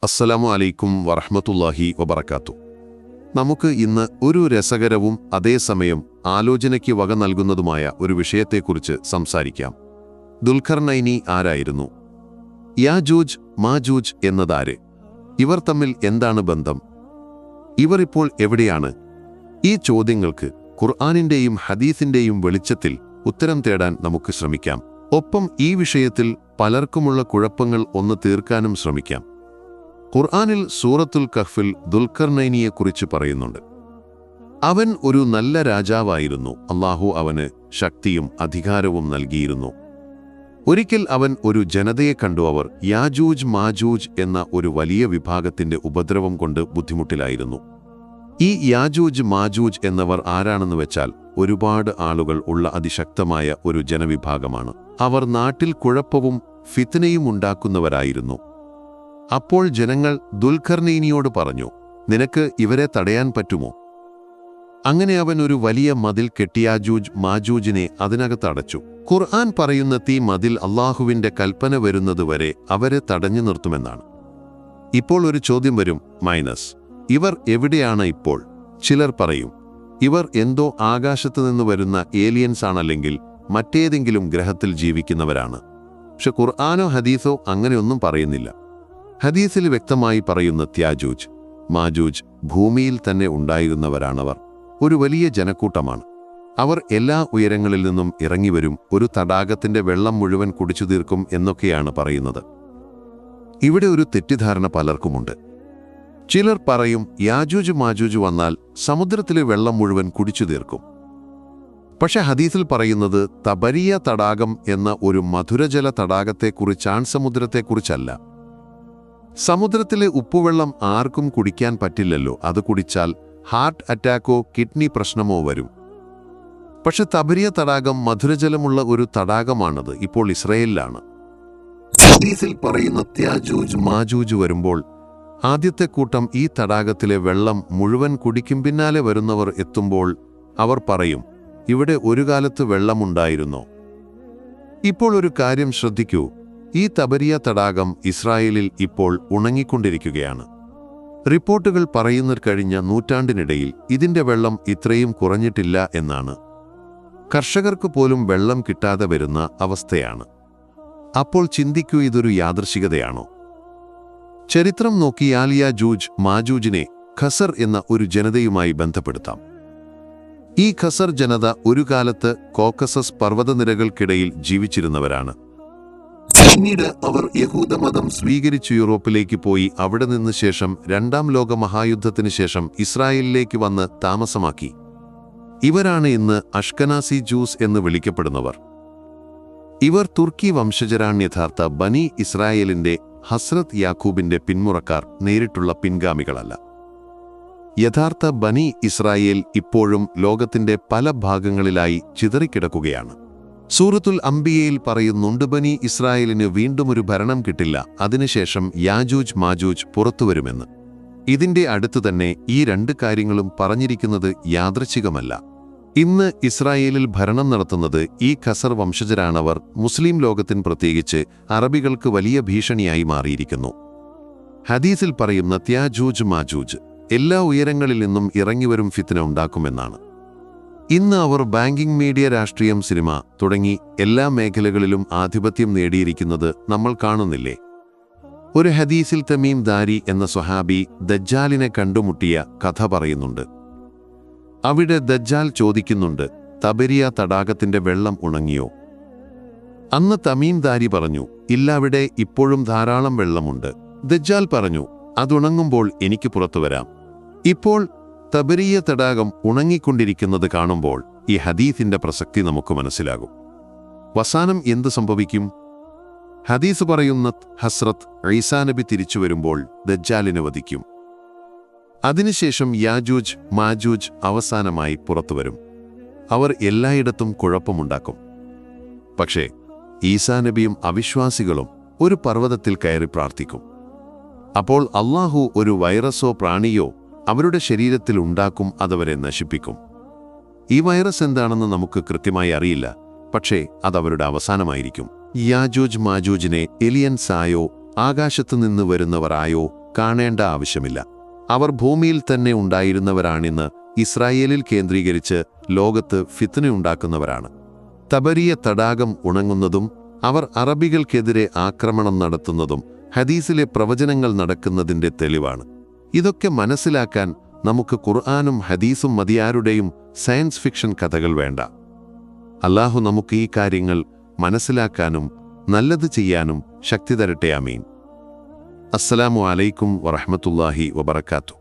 അസ്സലാമു അലൈക്കും വറഹ്മത്തുള്ളാഹി വബറകാത്തു. നമുക്ക് ഇന്ന് ഒരു രസകരവും അതേസമയം ആലോചനയ്ക്ക് വക നൽകുന്നതുമായ ഒരു വിഷയത്തെക്കുറിച്ച് സംസാരിക്കാം. ദുൽഖർനൈനി ആരായിരുന്നു? യാജൂജ് മാജൂജ് എന്നതാര്? ഇവർ തമ്മിൽ എന്താണ് ബന്ധം? ഇവർ ഇപ്പോൾ എവിടെയാണ്? ഈ ചോദ്യങ്ങൾക്ക് ഖുർആനിന്റെയും ഹദീസിന്റെയും വെളിച്ചത്തിൽ ഉത്തരം തേടാൻ നമുക്ക് ശ്രമിക്കാം. ഒപ്പം ഈ വിഷയത്തിൽ പലർക്കുമുള്ള കുഴപ്പങ്ങൾ ഒന്ന് തീർക്കാനും ശ്രമിക്കാം. ഖുർആനിൽ സൂറത്തുൽ കഹ്ഫിൽ ദുൽഖർനൈനിയെക്കുറിച്ച് പറയുന്നുണ്ട്. അവൻ ഒരു നല്ല രാജാവായിരുന്നു. അല്ലാഹു അവന് ശക്തിയും അധികാരവും നൽകിയിരുന്നു. ഒരിക്കൽ അവൻ ഒരു ജനതയെ കണ്ടു. അവർ യാജൂജ് മാജൂജ് എന്ന ഒരു വലിയ വിഭാഗത്തിന്റെ ഉപദ്രവം കൊണ്ട് ബുദ്ധിമുട്ടിലായിരുന്നു. ഈ യാജൂജ് മാജൂജ് എന്നവർ ആരാണെന്ന് വെച്ചാൽ ഒരുപാട് ആളുകൾ ഉള്ള അതിശക്തമായ ഒരു ജനവിഭാഗമാണ്. അവർ നാട്ടിൽ കുഴപ്പവും ഫിത്നയും ഉണ്ടാക്കുന്നവരായിരുന്നു. അപ്പോൾ ജനങ്ങൾ ദുൽഖർനൈനിയോട് പറഞ്ഞു, നിനക്ക് ഇവരെ തടയാൻ പറ്റുമോ? അങ്ങനെ അവൻ ഒരു വലിയ മതിൽ കെട്ടി യാജൂജ് മാജൂജിനെ അതിനകത്ത് അടച്ചു. ഖുർആൻ പറയുന്ന ഈ മതിൽ അള്ളാഹുവിന്റെ കൽപ്പന വരുന്നതുവരെ അവരെ തടഞ്ഞു നിർത്തുമെന്നാണ്. ഇപ്പോൾ ഒരു ചോദ്യം വരും, ഇവർ എവിടെയാണ് ഇപ്പോൾ? ചിലർ പറയും, ഇവർ എന്തോ ആകാശത്തു നിന്ന് വരുന്ന ഏലിയൻസ് ആണല്ലെങ്കിൽ മറ്റേതെങ്കിലും ഗ്രഹത്തിൽ ജീവിക്കുന്നവരാണ്. പക്ഷെ ഖുർആനോ ഹദീസോ അങ്ങനെയൊന്നും പറയുന്നില്ല. ഹദീസിൽ വ്യക്തമായി പറയുന്ന യാജൂജ് മാജൂജ് ഭൂമിയിൽ തന്നെ ഉണ്ടായിരുന്നവരാണവർ. ഒരു വലിയ ജനക്കൂട്ടമാണ്. അവർ എല്ലാ ഉയരങ്ങളിൽ നിന്നും ഇറങ്ങിവരും. ഒരു തടാകത്തിന്റെ വെള്ളം മുഴുവൻ കുടിച്ചു തീർക്കും എന്നൊക്കെയാണ് പറയുന്നത്. ഇവിടെ ഒരു തെറ്റിദ്ധാരണ പലർക്കുമുണ്ട്. ചിലർ പറയും, യാജൂജ് മാജൂജ് വന്നാൽ സമുദ്രത്തിലെ വെള്ളം മുഴുവൻ കുടിച്ചു തീർക്കും. പക്ഷെ ഹദീസിൽ പറയുന്നത് തബരിയ തടാകം എന്ന ഒരു മധുരജല തടാകത്തെക്കുറിച്ചാണ്, സമുദ്രത്തെക്കുറിച്ചല്ല. സമുദ്രത്തിലെ ഉപ്പുവെള്ളം ആർക്കും കുടിക്കാൻ പറ്റില്ലല്ലോ. അത് കുടിച്ചാൽ ഹാർട്ട് അറ്റാക്കോ കിഡ്നി പ്രശ്നമോ വരും. പക്ഷെ തബരിയ തടാകം മധുരജലമുള്ള ഒരു തടാകമാണത്. ഇപ്പോൾ ഇസ്രയേലിലാണ്. ഹദീസിൽ പറയുന്ന യാജൂജ് മാജൂജ് വരുമ്പോൾ ആദ്യത്തെ കൂട്ടം ഈ തടാകത്തിലെ വെള്ളം മുഴുവൻ കുടിക്കും. പിന്നാലെ വരുന്നവർ എത്തുമ്പോൾ അവർ പറയും, ഇവിടെ ഒരു കാലത്ത് വെള്ളമുണ്ടായിരുന്നോ? ഇപ്പോൾ ഒരു കാര്യം ശ്രദ്ധിക്കൂ. ഈ തബരിയ തടാകം ഇസ്രായേലിൽ ഇപ്പോൾ ഉണങ്ങിക്കൊണ്ടിരിക്കുകയാണ്. റിപ്പോർട്ടുകൾ പറയുന്നത് കഴിഞ്ഞ നൂറ്റാണ്ടിനിടയിൽ ഇതിന്റെ വെള്ളം ഇത്രയും കുറഞ്ഞിട്ടില്ല എന്നാണ്. കർഷകർക്ക് പോലും വെള്ളം കിട്ടാതെ വരുന്ന അവസ്ഥയാണ്. അപ്പോൾ ചിന്തിക്കൂ, ഇതൊരു യാദൃശ്ചികതയാണോ? ചരിത്രം നോക്കിയാൽ യാജൂജ് മാജൂജിനെ ഖസർ എന്ന ഒരു ജനതയുമായി ബന്ധപ്പെടുത്താം. ഈ ഖസർ ജനത ഒരു കാലത്ത് കോക്കസസ് പർവ്വതനിരകൾക്കിടയിൽ ജീവിച്ചിരുന്നവരാണ്. പിന്നീട് അവർ യഹൂദമതം സ്വീകരിച്ചു യൂറോപ്പിലേക്ക് പോയി. അവിടെ നിന്ന് ശേഷം രണ്ടാം ലോക മഹായുദ്ധത്തിന് ശേഷം ഇസ്രായേലിലേക്ക് വന്ന് താമസമാക്കി. ഇവരാണ് ഇന്ന് അഷ്കനാസി ജൂസ് എന്ന് വിളിക്കപ്പെടുന്നവർ. ഇവർ തുർക്കി വംശജരാണ്. യഥാർത്ഥ ബനി ഇസ്രായേലിന്റെ ഹസ്രത്ത് യാക്കൂബിന്റെ പിന്മുറക്കാർ, നേരിട്ടുള്ള പിൻഗാമികളല്ല. യഥാർത്ഥ ബനി ഇസ്രായേൽ ഇപ്പോഴും ലോകത്തിന്റെ പല ഭാഗങ്ങളിലായി ചിതറിക്കിടക്കുകയാണ്. സൂറത്തുൽ അംബിയയിൽ പറയുന്നുണ്ട്, ബനി ഇസ്രായേലിന് വീണ്ടും ഒരു ഭരണം കിട്ടില്ല, അതിനുശേഷം യാജൂജ് മാജൂജ് പുറത്തുവരുമെന്ന്. ഇതിന്റെ അടുത്ത് തന്നെ ഈ രണ്ട് കാര്യങ്ങളും പറഞ്ഞിരിക്കുന്നത് യാദൃച്ഛികമല്ല. ഇന്ന് ഇസ്രായേലിൽ ഭരണം നടത്തുന്നത് ഈ ഖസർ വംശജരാണവർ. മുസ്ലിം ലോകത്തിന്, പ്രത്യേകിച്ച് അറബികൾക്ക് വലിയ ഭീഷണിയായി മാറിയിരിക്കുന്നു. ഹദീസിൽ പറയുന്ന യാജൂജ് മാജൂജ് എല്ലാ ഉയരങ്ങളിൽ നിന്നും ഇറങ്ങിവരും, ഫിത്ന ഉണ്ടാക്കുമെന്നാണ്. ഇന്ന് അവർ ബാങ്കിംഗ്, മീഡിയ, രാഷ്ട്രീയം, സിനിമ തുടങ്ങി എല്ലാ മേഖലകളിലും ആധിപത്യം നേടിയിരിക്കുന്നത് നമ്മൾ കാണുന്നില്ലേ? ഒരു ഹദീസിൽ തമീം ദാരി എന്ന സ്വഹാബി ദജ്ജാലിനെ കണ്ടുമുട്ടിയ കഥ പറയുന്നുണ്ട്. അവിടെ ദജ്ജാൽ ചോദിക്കുന്നുണ്ട്, തബരിയ തടാകത്തിന്റെ വെള്ളം ഉണങ്ങിയോ? അന്ന് തമീം ദാരി പറഞ്ഞു, ഇല്ല, അവിടെ ഇപ്പോഴും ധാരാളം വെള്ളമുണ്ട്. ദജ്ജാൽ പറഞ്ഞു, അതുണങ്ങുമ്പോൾ എനിക്ക് പുറത്തുവരാം. ഇപ്പോൾ തബരിയ തടാകം ഉണങ്ങിക്കൊണ്ടിരിക്കുന്നത് കാണുമ്പോൾ ഈ ഹദീസിന്റെ പ്രസക്തി നമുക്ക് മനസ്സിലാകും. അവസാനം എന്ത് സംഭവിക്കും? ഹദീസ് പറയുന്ന ഹസ്രത്ത് ഈസാ നബി തിരിച്ചു വരുമ്പോൾ ദജ്ജാലിനെ വധിക്കും. അതിനുശേഷം യാജൂജ് മാജൂജ് അവസാനമായി പുറത്തുവരും. അവർ എല്ലായിടത്തും കുഴപ്പമുണ്ടാക്കും. പക്ഷേ ഈസാ നബിയും അവിശ്വാസികളും ഒരു പർവ്വതത്തിൽ കയറി പ്രാർത്ഥിക്കും. അപ്പോൾ അല്ലാഹു ഒരു വൈറസോ പ്രാണിയോ അവരുടെ ശരീരത്തിൽ ഉണ്ടാക്കും, അതവരെ നശിപ്പിക്കും. ഈ വൈറസ് എന്താണെന്ന് നമുക്ക് കൃത്യമായി അറിയില്ല, പക്ഷേ അതവരുടെ അവസാനമായിരിക്കും. യാജൂജ് മാജൂജിനെ എലിയൻസായോ ആകാശത്തുനിന്ന് വരുന്നവരായോ കാണേണ്ട ആവശ്യമില്ല. അവർ ഭൂമിയിൽ തന്നെ ഉണ്ടായിരുന്നവരാണിന്ന് ഇസ്രായേലിൽ കേന്ദ്രീകരിച്ച് ലോകത്ത് ഫിത്നയുണ്ടാക്കുന്നവരാണ്. തബരിയ തടാകം ഉണങ്ങുന്നതും അവർ അറബികൾക്കെതിരെ ആക്രമണം നടത്തുന്നതും ഹദീസിലെ പ്രവചനങ്ങൾ നടക്കുന്നതിൻ്റെ തെളിവാണ്. ഇതൊക്കെ മനസ്സിലാക്കാൻ നമുക്ക് ഖുർആനും ഹദീസും മതിയാരുടെയും സയൻസ് ഫിക്ഷൻ കഥകൾ വേണ്ട. അല്ലാഹു നമുക്ക് ഈ കാര്യങ്ങൾ മനസ്സിലാക്കാനും നല്ലത് ചെയ്യാനും ശക്തി തരട്ടെ. ആമീൻ. അസ്സലാമു അലൈക്കും വറഹ്മത്തുള്ളാഹി വബറകാതുഹു.